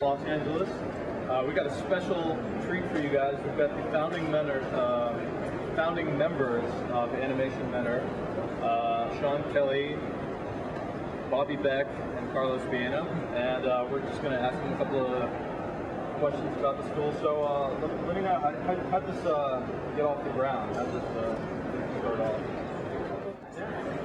Los Angeles. We got a special treat for you guys. We've got the founding members of Animation Mentor, Shawn Kelly, Bobby Beck, and Carlos Baena, and we're just going to ask them a couple of questions about the school. So let me know, how'd this get off the ground? How'd this start off?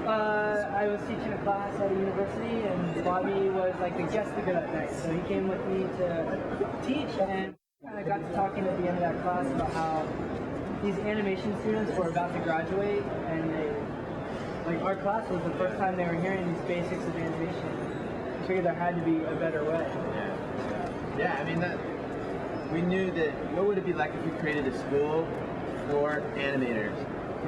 I was teaching a class at a university, and Bobby was like the guest speaker that night. So he came with me to teach, and I got to talking at the end of that class about how these animation students were about to graduate, and our class was the first time they were hearing these basics of animation. I figured there had to be a better way. Yeah, I mean, we knew that what would it be like if we created a school for animators?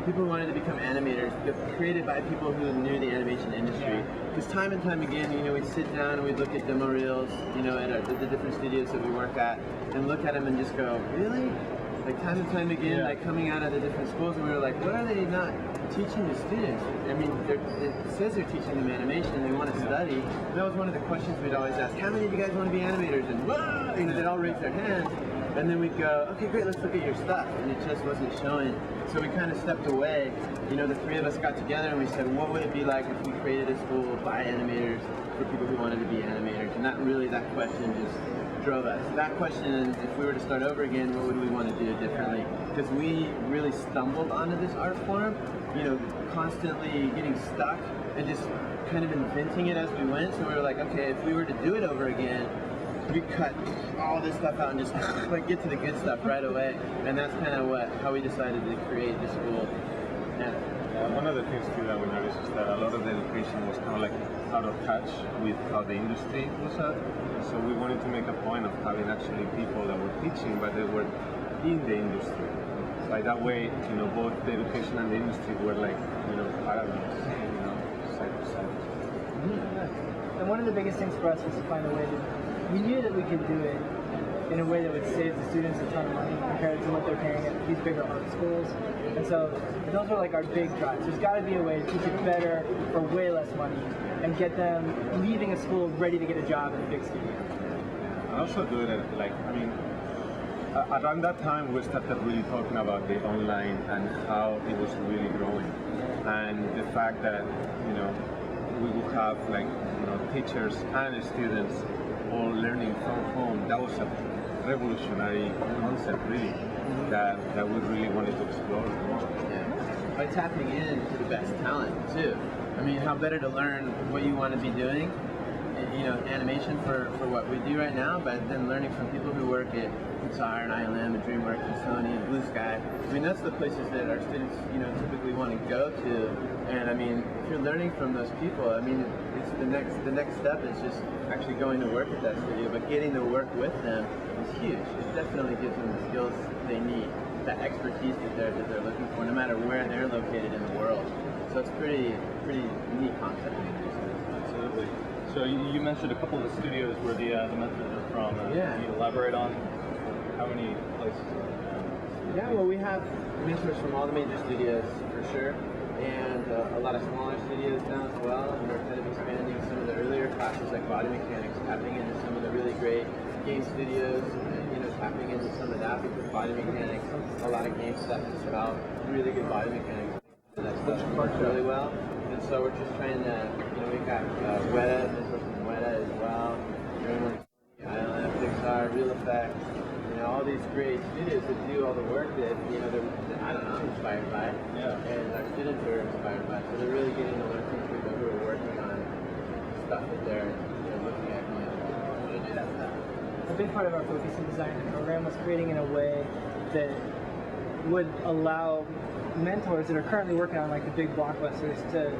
People who wanted to become animators, created by people who knew the animation industry. Because time and time again, we'd sit down and we'd look at demo reels, at the different studios that we work at, and look at them and just go, really? Like time and time again, like coming out of the different schools, and we were like, what are they not teaching the students? I mean, it says they're teaching them animation, they want to study. And that was one of the questions we'd always ask, how many of you guys want to be animators? And whoa, they'd all raise their hands. And then we'd go, okay, great, let's look at your stuff. And it just wasn't showing. So we kind of stepped away. The three of us got together and we said, what would it be like if we created a school by animators for people who wanted to be animators? And that question just drove us. That question, if we were to start over again, what would we want to do differently? Because we really stumbled onto this art form, constantly getting stuck and just kind of inventing it as we went. So we were like, okay, if we were to do it over again, we cut all this stuff out and just get to the good stuff right away, and that's kind of how we decided to create the school. One of the things too that we noticed is that a lot of the education was kind of like out of touch with how the industry was at. So we wanted to make a point of having actually people that were teaching, but they were in the industry. By that way, both the education and the industry were parallels, side to side. And one of the biggest things for us was to find a way we knew that we could do it in a way that would save the students a ton of money compared to what they're paying at these bigger art schools. And so those are our big drives. There's got to be a way to teach it better for way less money and get them leaving a school ready to get a job in a big studio. And also do it around that time we started really talking about the online and how it was really growing. And the fact that, we would have teachers and students all learning from home. That was a revolutionary concept, really, that we really wanted to explore more. Yeah. By tapping into the best talent, too. I mean, how better to learn what you want to be doing, animation for what we do right now, but then learning from people who work at Pixar and ILM and DreamWorks and Sony and Blue Sky. I mean, that's the places that our students, typically want to go to. And I mean, if you're learning from those people, I mean, it's the next step is just actually going to work at that studio, but getting to work with them is huge. It definitely gives them the skills they need, that expertise that they're looking for, no matter where they're located in the world. So it's pretty neat concept. Absolutely. So you mentioned a couple of the studios where the mentors are from. Can you elaborate on how many places? Yeah, well, we have mentors from all the major studios for sure, and a lot of smaller studios now as well. And we're kind of expanding some of the earlier classes like body mechanics, tapping into some of the really great game studios, and tapping into some of that because body mechanics, a lot of game stuff is about really good body mechanics. That stuff works really well, and so we're just trying to, we got Weta, mentors from Weta as well, ILM, Pixar, Real Effects, all these great studios that do all the work that, I'm inspired by, and our students are inspired by, so they're really getting to learn from people who are working on stuff that they're looking at going to do that stuff. A big part of our focus in designing the program was creating in a way that would allow mentors that are currently working on the big blockbusters to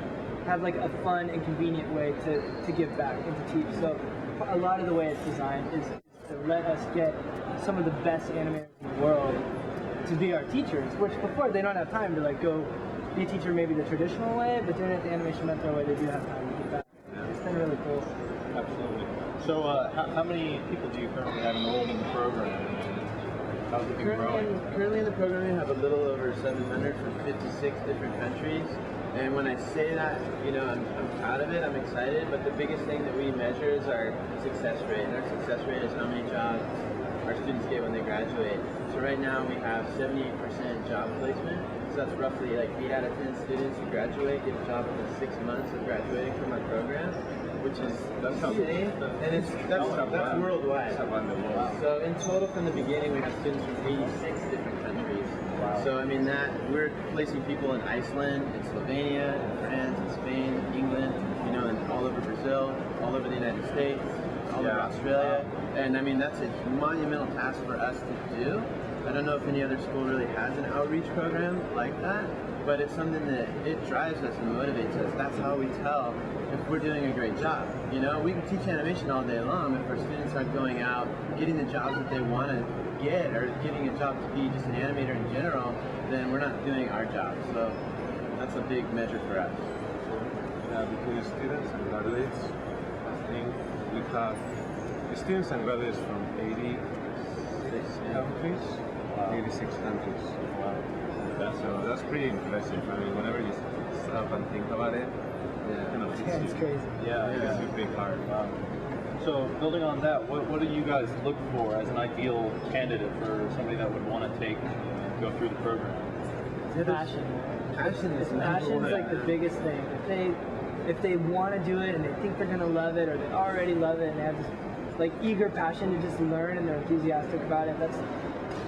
have a fun and convenient way to give back and to teach. So a lot of the way it's designed is to let us get some of the best animators in the world to be our teachers, which before they don't have time to go be a teacher maybe the traditional way, but doing it the animation mentor way, they do have time to give back. It's been really cool. Absolutely. So how many people do you currently have enrolled in the program? How's it been growing? Currently in the program we have a little over 700 from 56 different countries. And when I say that, you know, I'm proud of it, I'm excited, but the biggest thing that we measure is our success rate. And our success rate is how many jobs our students get when they graduate. So right now we have 78% job placement. So that's roughly like 8 out of 10 students who graduate get a job within 6 months of graduating from our program, which is insane. And that's worldwide. So in total from the beginning we have students from 86 different countries. So I mean that we're placing people in Iceland, in Slovenia, in France, in Spain, in England, you know, and all over Brazil, all over the United States, all over Australia. And I mean that's a monumental task for us to do. I don't know if any other school really has an outreach program like that, but it's something that it drives us and motivates us. That's how we tell if we're doing a great job. You know, we can teach animation all day long. If our students aren't going out, getting the jobs that they want to get, or getting a job to be just an animator in general, then we're not doing our job. So that's a big measure for us. Between students and graduates, I think we have students and graduates from 86 countries. 86 countries. Wow. So that's pretty impressive. I mean, whenever you stop and think about it, It's crazy. it's pretty hard. Wow. So building on that, what do you guys look for as an ideal candidate for somebody that would want to take and go through the program? Passion. Passion is Passion is like the biggest thing. If they want to do it and they think they're gonna love it, or they already love it and they have this like eager passion to just learn and they're enthusiastic about it,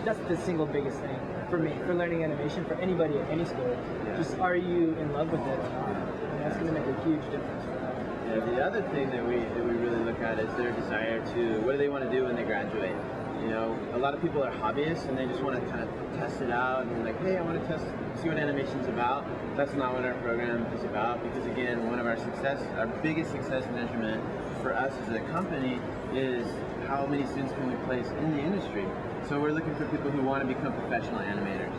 that's the single biggest thing for me, for learning animation, for anybody at any school. Just are you in love with it or not? And that's gonna make a huge difference for them. Yeah, the other thing that we really look at is their desire to, what do they want to do when they graduate? You know, a lot of people are hobbyists and they just want to kind of test it out and like, hey, I want to see what animation's about. That's not what our program is about, because again, one of our biggest success measurement for us as a company is how many students can we place in the industry. So we're looking for people who want to become professional animators.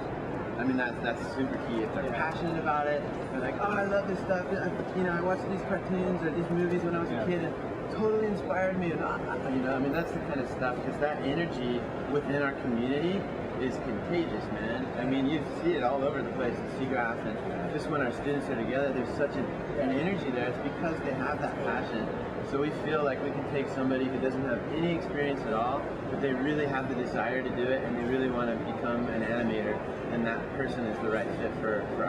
I mean, that's super key. If they're passionate about it, they're like, oh, I love this stuff. I watched these cartoons or these movies when I was a kid, and it totally inspired me. And I mean, that's the kind of stuff, because that energy within our community is contagious, man. I mean, you see it all over the place at SIGGRAPH, and just when our students are together, there's such an energy there. It's because they have that passion. So we feel like we can take somebody who doesn't have any experience at all, but they really have the desire to do it, and they really want to become an animator, and that person is the right fit for our